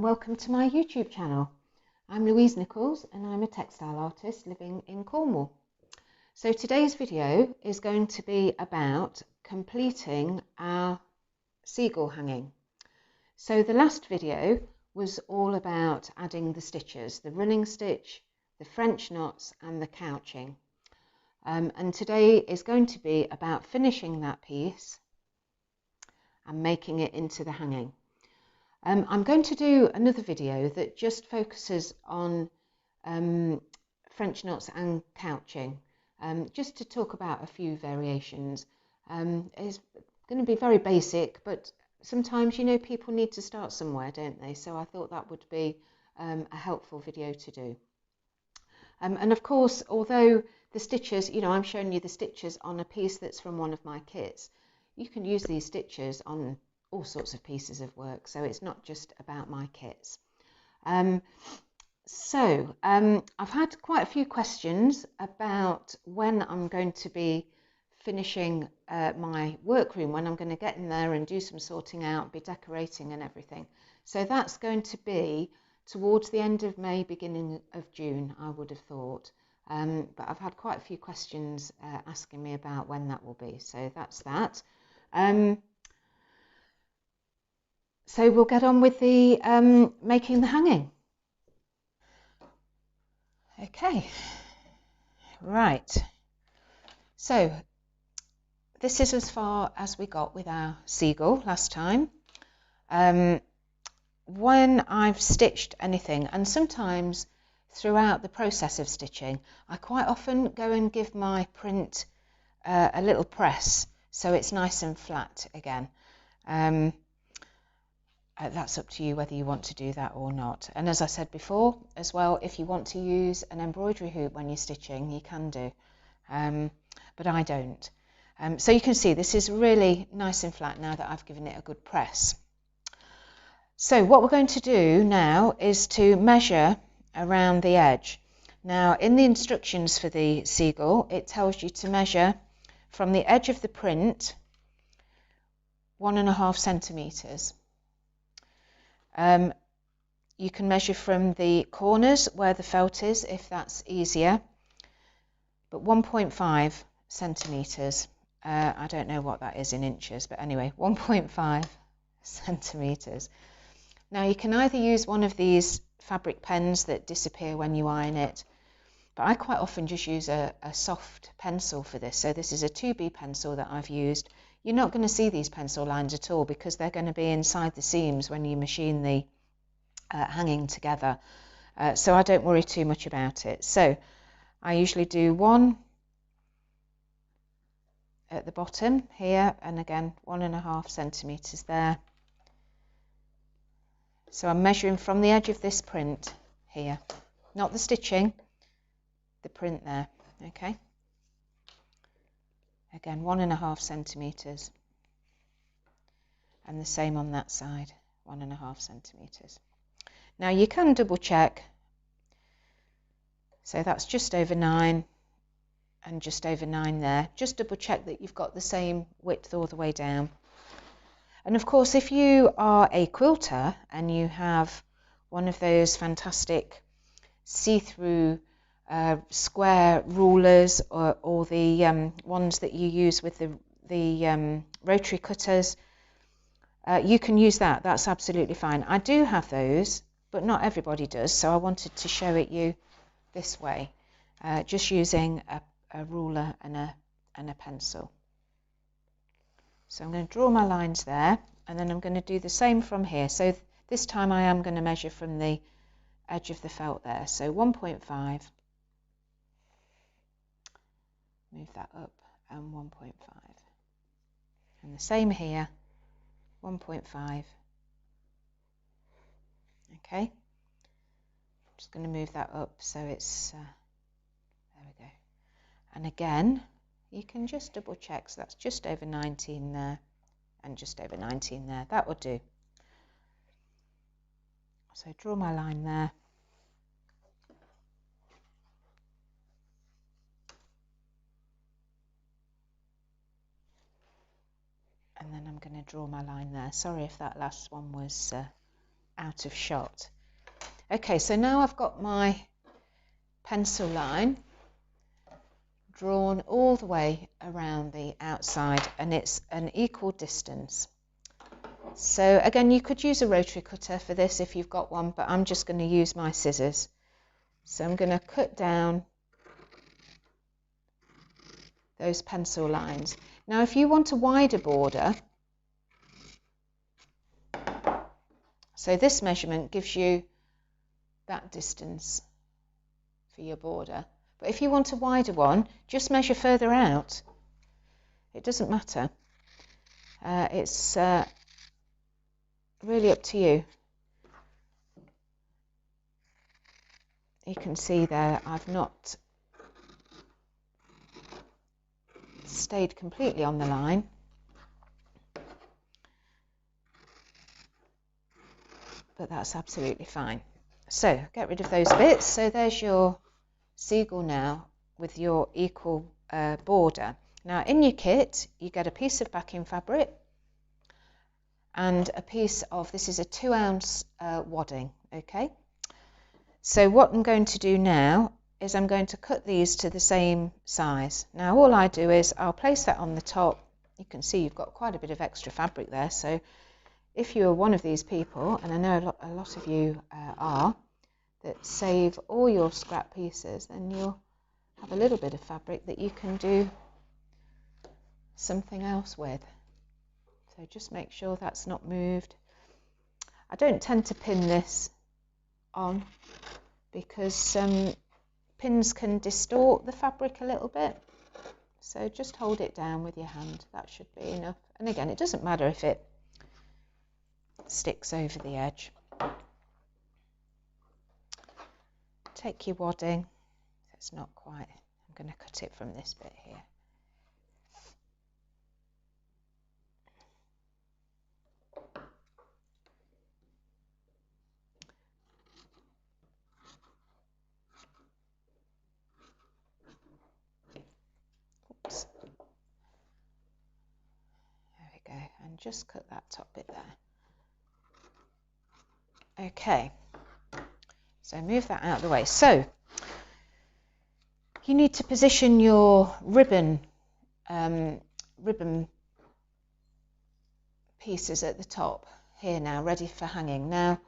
welcome to my YouTube channel. I'm Louise Nichols and I'm a textile artist living in Cornwall. So today's video is going to be about completing our seagull hanging. So the last video was all about adding the stitches, the running stitch, the French knots and the couching. And today is going to be about finishing that piece and making it into the hanging. I'm going to do another video that just focuses on French knots and couching, just to talk about a few variations. It's going to be very basic, but sometimes, you know, people need to start somewhere, don't they? So I thought that would be a helpful video to do. And of course, although the stitches, you know, I'm showing you the stitches on a piece that's from one of my kits, you can use these stitches on all sorts of pieces of work, so it's not just about my kits. I've had quite a few questions about when I'm going to be finishing my workroom, when I'm going to get in there and do some sorting out, be decorating and everything. So that's going to be towards the end of May, beginning of June, I would have thought. But I've had quite a few questions asking me about when that will be, so that's that. So we'll get on with the making the hanging. Okay, right. So this is as far as we got with our seagull last time. When I've stitched anything, and sometimes throughout the process of stitching, I quite often go and give my print a little press so it's nice and flat again. That's up to you whether you want to do that or not. And as I said before as well, if you want to use an embroidery hoop when you're stitching, you can do, but I don't. So you can see this is really nice and flat now that I've given it a good press. So what we're going to do now is to measure around the edge. Now in the instructions for the seagull, it tells you to measure from the edge of the print 1.5 centimetres. You can measure from the corners where the felt is if that's easier, but 1.5 centimetres. I don't know what that is in inches, but anyway, 1.5 centimetres. Now you can either use one of these fabric pens that disappear when you iron it, but I quite often just use a soft pencil for this. So this is a 2B pencil that I've used. You're not going to see these pencil lines at all because they're going to be inside the seams when you machine the hanging together. So I don't worry too much about it. So I usually do one at the bottom here, and again 1.5 centimetres there. So I'm measuring from the edge of this print here, not the stitching, the print there, okay? Again, 1.5 centimetres. And the same on that side, 1.5 centimetres. Now you can double check. So that's just over 9 and just over 9 there. Just double check that you've got the same width all the way down. And of course, if you are a quilter and you have one of those fantastic see-through square rulers or the ones that you use with the rotary cutters, you can use that. That's absolutely fine. I do have those, but not everybody does, so I wanted to show it you this way, just using a ruler and a pencil. So I'm going to draw my lines there, and then I'm going to do the same from here. So this time I am going to measure from the edge of the felt there. So 1.5, move that up, and 1.5. And the same here, 1.5. Okay, I'm just going to move that up so it's, there we go. And again, you can just double check, so that's just over 19 there and just over 19 there. That will do. So draw my line there. And then I'm going to draw my line there. Sorry if that last one was out of shot. Okay, so now I've got my pencil line drawn all the way around the outside, and it's an equal distance. So again, you could use a rotary cutter for this if you've got one, but I'm just going to use my scissors. So I'm going to cut down those pencil lines. Now if you want a wider border, so this measurement gives you that distance for your border, but if you want a wider one, just measure further out. It doesn't matter. It's really up to you. You can see there I've not stayed completely on the line. But that's absolutely fine. So get rid of those bits. So there's your seagull now with your equal border. Now in your kit you get a piece of backing fabric and a piece of, this is a 2-ounce wadding. Okay, so what I'm going to do now is I'm going to cut these to the same size. Now all I do is I'll place that on the top. You can see you've got quite a bit of extra fabric there, so if you're one of these people, and I know a lot of you are, that save all your scrap pieces, then you'll have a little bit of fabric that you can do something else with. So just make sure that's not moved. I don't tend to pin this on because pins can distort the fabric a little bit. So just hold it down with your hand. That should be enough. And again, it doesn't matter if it sticks over the edge. Take your wadding. It's not quite. I'm going to cut it from this bit here. Oops. There we go. And just cut that top bit there. Okay, so move that out of the way. So you need to position your ribbon pieces at the top here now, ready for hanging. Now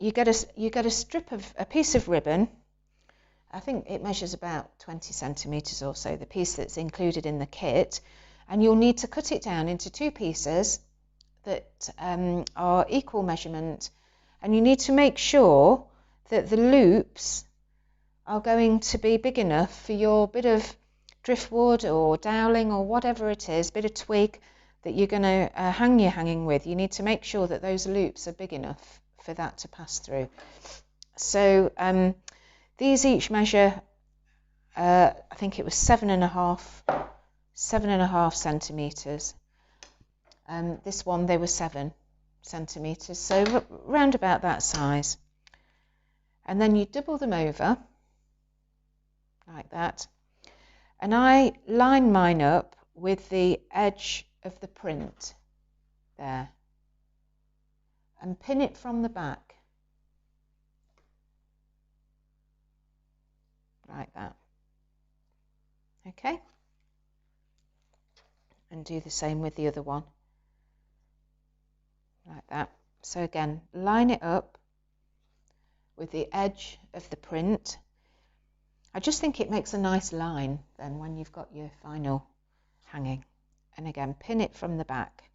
you get a strip of a piece of ribbon. I think it measures about 20 centimeters or so, the piece that's included in the kit, and you'll need to cut it down into 2 pieces that are equal measurement, and you need to make sure that the loops are going to be big enough for your bit of driftwood or dowling or whatever it is, bit of twig that you're going to hang your hanging with. You need to make sure that those loops are big enough for that to pass through. So these each measure, I think it was 7.5 centimeters. This one, they were 7 centimeters, so round about that size. And then you double them over like that, and I line mine up with the edge of the print there and pin it from the back like that. Okay, and do the same with the other one like that. So again, line it up with the edge of the print. I just think it makes a nice line then when you've got your final hanging. And again, pin it from the back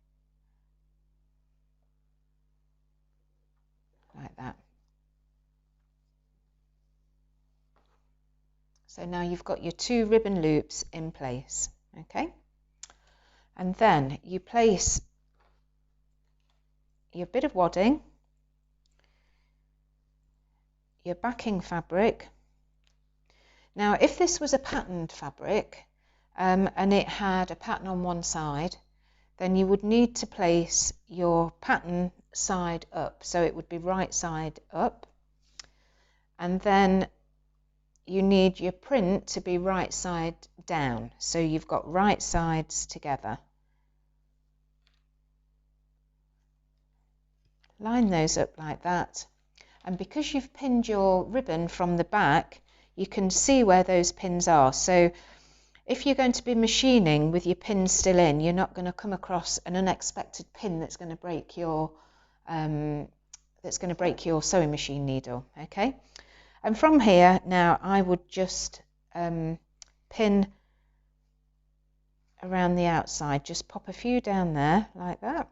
like that. So now you've got your 2 ribbon loops in place. Okay, and then you place your bit of wadding, your backing fabric. Now if this was a patterned fabric and it had a pattern on one side, then you would need to place your pattern side up, so it would be right side up, and then you need your print to be right side down, so you've got right sides together line those up like that, and because you've pinned your ribbon from the back, you can see where those pins are. So if you're going to be machining with your pins still in, you're not going to come across an unexpected pin that's going to break your sewing machine needle. Okay, and from here now I would just pin around the outside, just pop a few down there like that.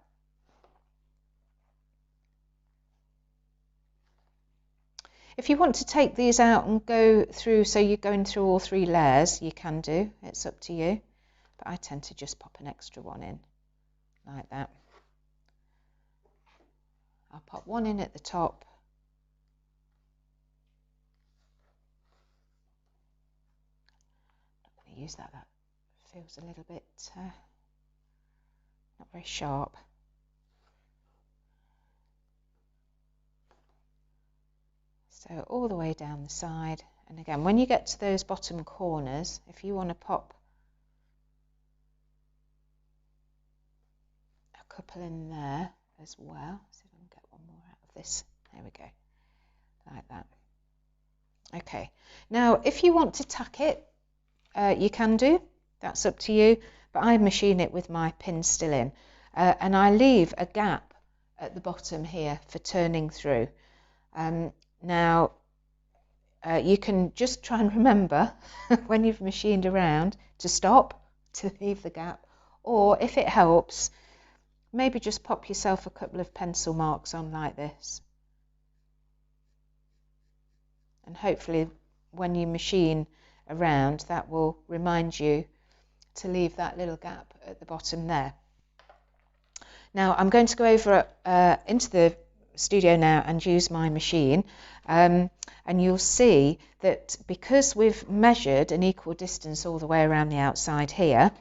If you want to take these out and go through, so you're going through all 3 layers, you can do, it's up to you, but I tend to just pop an extra one in like that. I'll pop one in at the top, I'm going to use that feels a little bit not very sharp. So all the way down the side, and again when you get to those bottom corners, if you want to pop a couple in there as well, see if I can get one more out of this, there we go, like that. Okay, now if you want to tack it, you can do, that's up to you, but I machine it with my pins still in, and I leave a gap at the bottom here for turning through. Now you can just try and remember when you've machined around to stop, to leave the gap, or if it helps, maybe just pop yourself a couple of pencil marks on like this, and hopefully when you machine around that will remind you to leave that little gap at the bottom there. Now I'm going to go over into the studio now and use my machine, and you'll see that because we've measured an equal distance all the way around the outside here,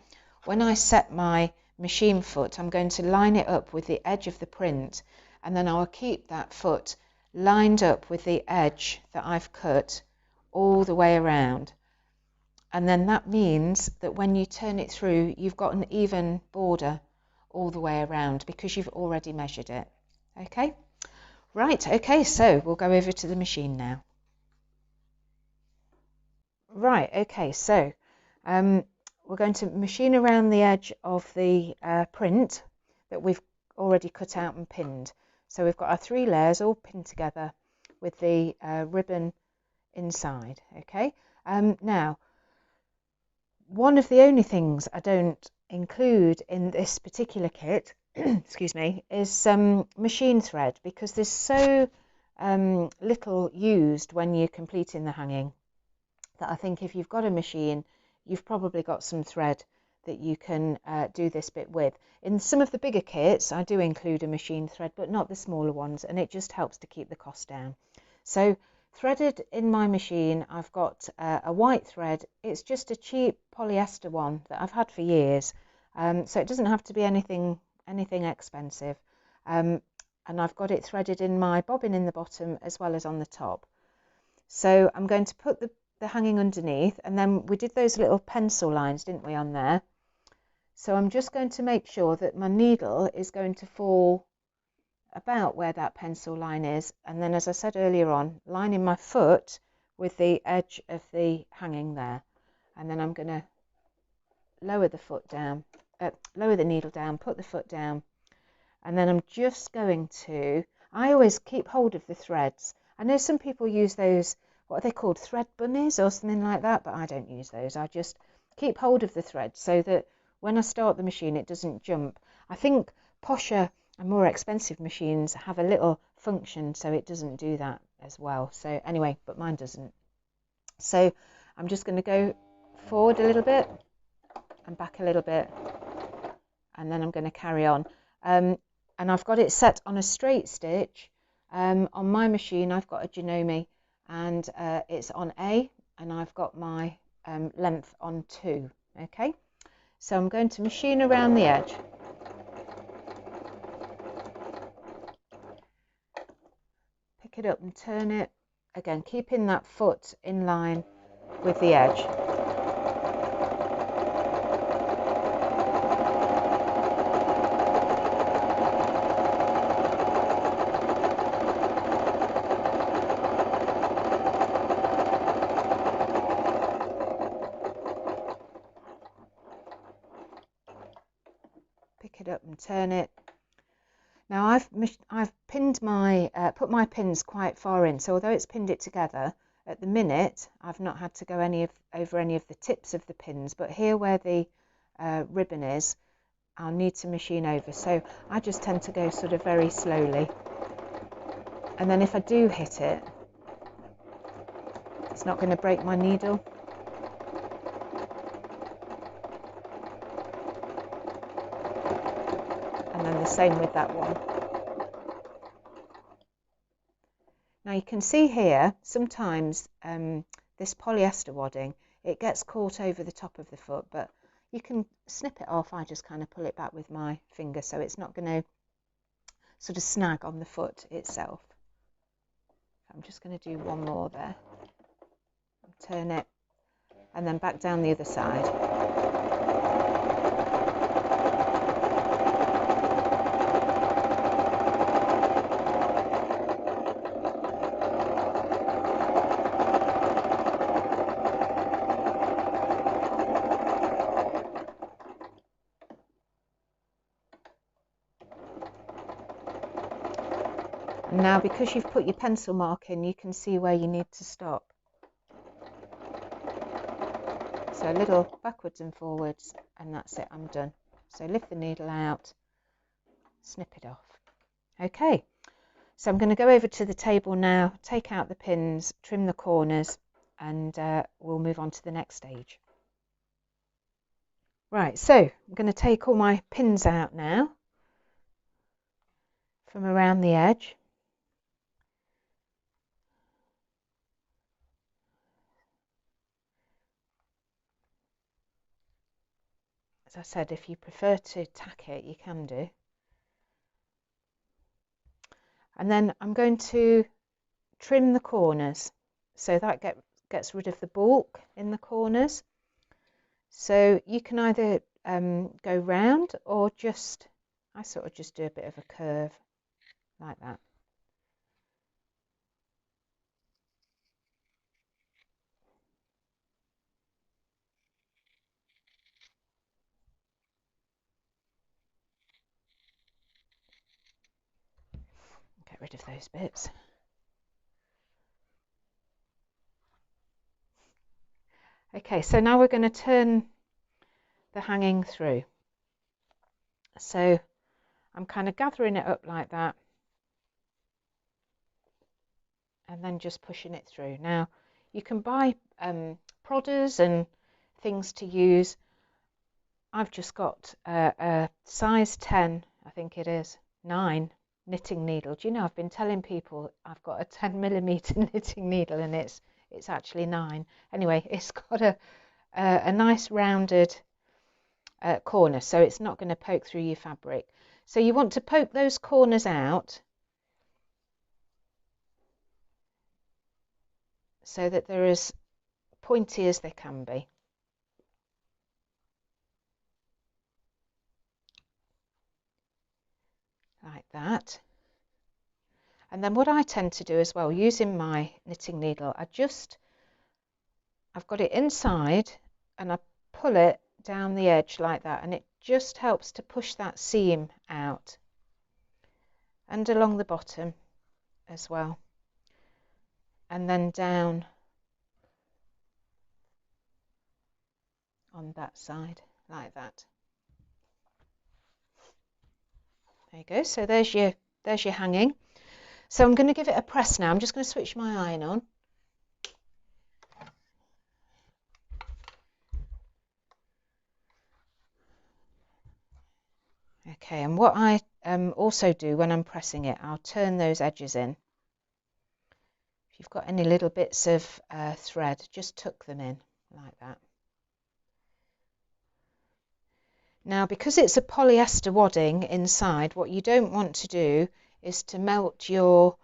when I set my machine foot, I'm going to line it up with the edge of the print, and then I'll keep that foot lined up with the edge that I've cut all the way around, and then that means that when you turn it through, you've got an even border all the way around because you've already measured it. Okay, right, okay, so we'll go over to the machine now. Right, okay, so we're going to machine around the edge of the print that we've already cut out and pinned. So we've got our 3 layers all pinned together with the ribbon inside. Okay, now one of the only things I don't include in this particular kit excuse me, is machine thread, because there's so little used when you're completing the hanging that I think if you've got a machine, you've probably got some thread that you can do this bit with. In some of the bigger kits I do include a machine thread, but not the smaller ones, and it just helps to keep the cost down. So threaded in my machine, I've got a white thread. It's just a cheap polyester one that I've had for years, so it doesn't have to be anything expensive, and I've got it threaded in my bobbin in the bottom as well as on the top. So I'm going to put the hanging underneath, and then we did those little pencil lines, didn't we, on there? So I'm just going to make sure that my needle is going to fall about where that pencil line is, and then, as I said earlier on, lining my foot with the edge of the hanging there, and then I'm going to lower the foot down, lower the needle down, put the foot down, and then I'm just going to, I always keep hold of the threads. I know some people use those, what are they called, thread bunnies or something like that, but I don't use those. I just keep hold of the thread so that when I start the machine it doesn't jump. I think posher and more expensive machines have a little function so it doesn't do that as well. So anyway, but mine doesn't. So I'm just going to go forward a little bit and back a little bit, and then I'm going to carry on. And I've got it set on a straight stitch. On my machine I've got a Janome, and it's on A, and I've got my length on 2. Okay, so I'm going to machine around the edge. Pick it up and turn it, again keeping that foot in line with the edge. and turn it. Now I've pinned my put my pins quite far in, so although it's pinned it together, at the minute I've not had to go over any of the tips of the pins, but here where the ribbon is, I'll need to machine over, so I just tend to go sort of very slowly, and then if I do hit it, it's not going to break my needle. And then the same with that one. Now you can see here, sometimes this polyester wadding, it gets caught over the top of the foot, but you can snip it off. I just kind of pull it back with my finger, so it's not going to sort of snag on the foot itself. I'm just going to do one more there. Turn it, and then back down the other side. And now, because you've put your pencil mark in, you can see where you need to stop. So a little backwards and forwards, and that's it, I'm done. So lift the needle out, snip it off. Okay, so I'm going to go over to the table now, take out the pins, trim the corners, and we'll move on to the next stage. Right, so I'm going to take all my pins out now from around the edge. As I said, if you prefer to tack it, you can do. And then I'm going to trim the corners, so that gets rid of the bulk in the corners. So you can either go round or I sort of just do a bit of a curve like that. Get rid of those bits. Okay, so now we're going to turn the hanging through. So I'm kind of gathering it up like that and then just pushing it through. Now you can buy prodders and things to use. I've just got a size 10, I think it is, 9 knitting needle. Do you know, I've been telling people I've got a 10mm knitting needle and it's actually 9. Anyway, it's got a nice rounded corner, so it's not going to poke through your fabric. So you want to poke those corners out so that they're as pointy as they can be. Like that. And then what I tend to do as well, using my knitting needle, I've got it inside and I pull it down the edge like that, and it just helps to push that seam out, and along the bottom as well, and then down on that side like that. There you go. So there's your hanging. So I'm going to give it a press now. I'm just going to switch my iron on. Okay, and what I also do when I'm pressing it, I'll turn those edges in. If you've got any little bits of thread, just tuck them in like that. Now, because it's a polyester wadding inside, what you don't want to do is to melt your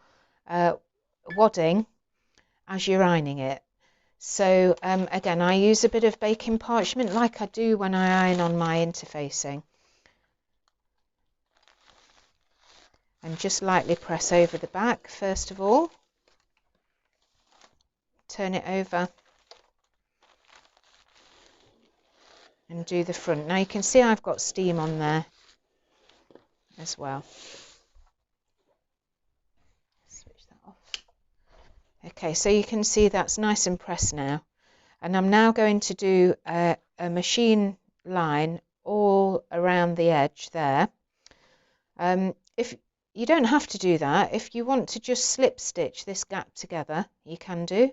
wadding as you're ironing it. So again, I use a bit of baking parchment like I do when I iron on my interfacing, and just lightly press over the back first of all, turn it over and do the front. Now you can see I've got steam on there, as well. Switch that off. Okay, so you can see that's nice and pressed now. And I'm now going to do a machine line all around the edge there. If you don't have to do that, if you want to just slip stitch this gap together, you can do,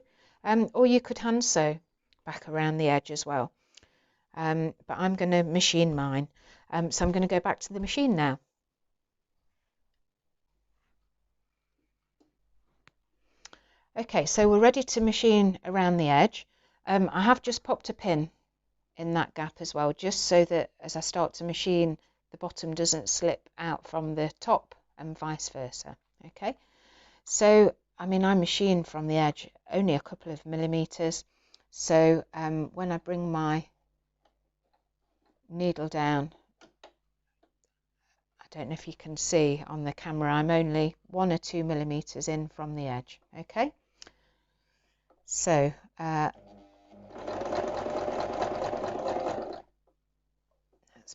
or you could hand sew back around the edge as well. But I'm going to machine mine, so I'm going to go back to the machine now. Okay, so we're ready to machine around the edge. I have just popped a pin in that gap as well, just so that as I start to machine, the bottom doesn't slip out from the top and vice versa. Okay, so I mean, I machine from the edge only a couple of millimeters, so when I bring my needle down, I don't know if you can see on the camera, I'm only 1 or 2 millimeters in from the edge. Okay, so let's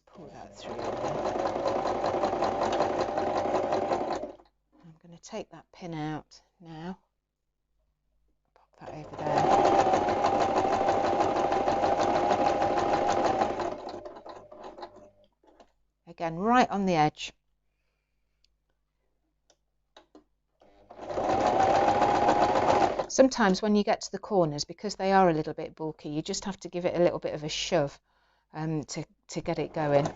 pull that through. I'm going to take that pin out now, pop that over there. Again, right on the edge. Sometimes when you get to the corners, because they are a little bit bulky, you just have to give it a little bit of a shove to get it going.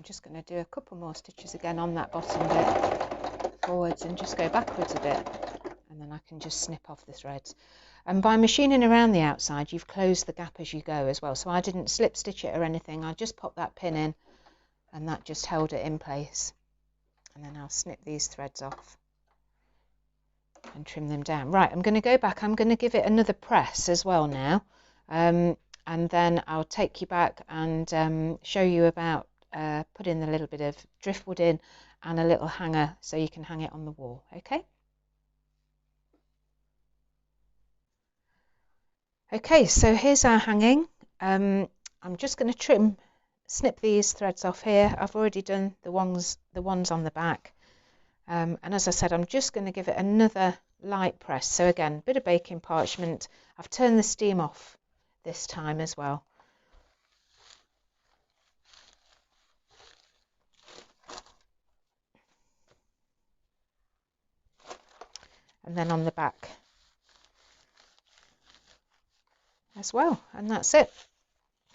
Just going to do a couple more stitches again on that bottom bit forwards and just go backwards a bit, and then I can just snip off the threads. And by machining around the outside, you've closed the gap as you go as well, so I didn't slip stitch it or anything. I just popped that pin in and that just held it in place, and then I'll snip these threads off and trim them down. Right, I'm going to go back, I'm going to give it another press as well now, and then I'll take you back and show you about putting a little bit of driftwood in and a little hanger so you can hang it on the wall. Okay. Okay, so here's our hanging. I'm just going to snip these threads off here. I've already done the ones on the back, and as I said, I'm just going to give it another light press. So again, a bit of baking parchment. I've turned the steam off this time as well. And then on the back as well, and that's it.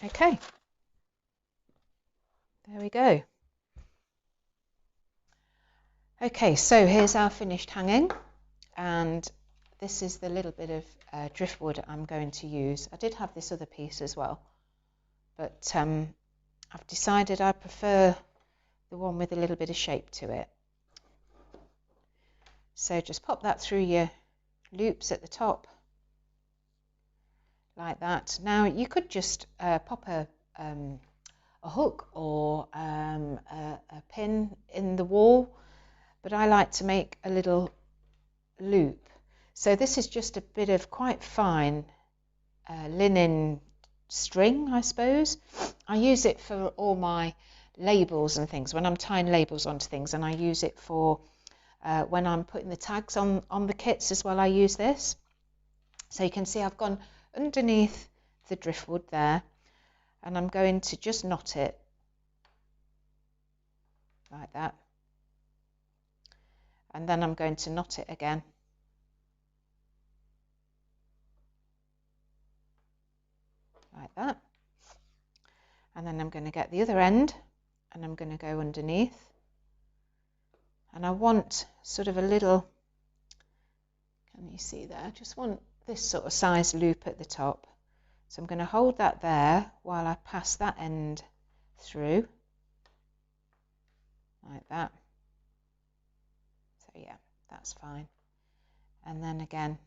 Okay, there we go. Okay, so here's our finished hanging, and this is the little bit of driftwood I'm going to use. I did have this other piece as well, but I've decided I prefer the one with a little bit of shape to it. So just pop that through your loops at the top like that. Now you could just pop a hook or a pin in the wall, but I like to make a little loop. So this is just a bit of quite fine linen string, I suppose. I use it for all my labels and things, when I'm tying labels onto things, and I use it for when I'm putting the tags on the kits as well. I use this. So you can see I've gone underneath the driftwood there, and I'm going to just knot it like that, and then I'm going to knot it again like that, and then I'm going to get the other end and I'm going to go underneath and I want sort of a little, can you see there, I just want this sort of size loop at the top. So I'm going to hold that there while I pass that end through, like that. So yeah, that's fine. And then again,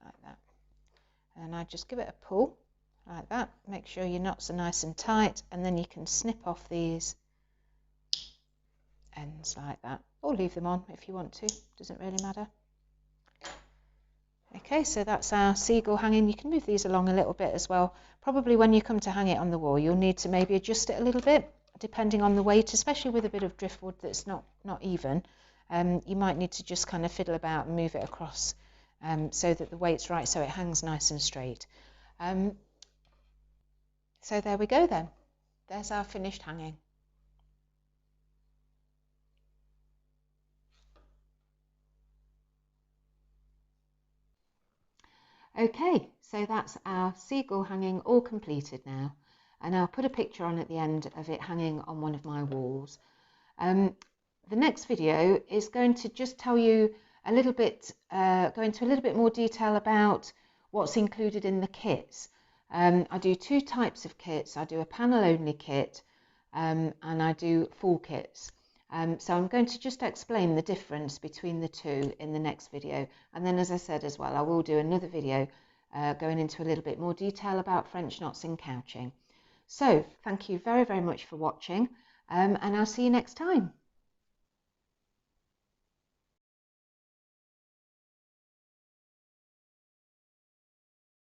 like that. And I just give it a pull, like that. Make sure your knots are nice and tight, and then you can snip off these ends like that, or leave them on if you want to, doesn't really matter. Okay, so that's our seagull hanging. You can move these along a little bit as well. Probably when you come to hang it on the wall, you'll need to maybe adjust it a little bit, depending on the weight, especially with a bit of driftwood that's not even. You might need to just kind of fiddle about and move it across so that the weight's right, so it hangs nice and straight. So there we go then. There's our finished hanging. Okay, so that's our seagull hanging all completed now, and I'll put a picture on at the end of it hanging on one of my walls. The next video is going to just tell you a little bit, go into a little bit more detail about what's included in the kits. I do two types of kits. I do a panel only kit and I do full kits. So I'm going to just explain the difference between the two in the next video, and then, as I said as well, I will do another video going into a little bit more detail about French knots in couching. So thank you very much for watching, and I'll see you next time.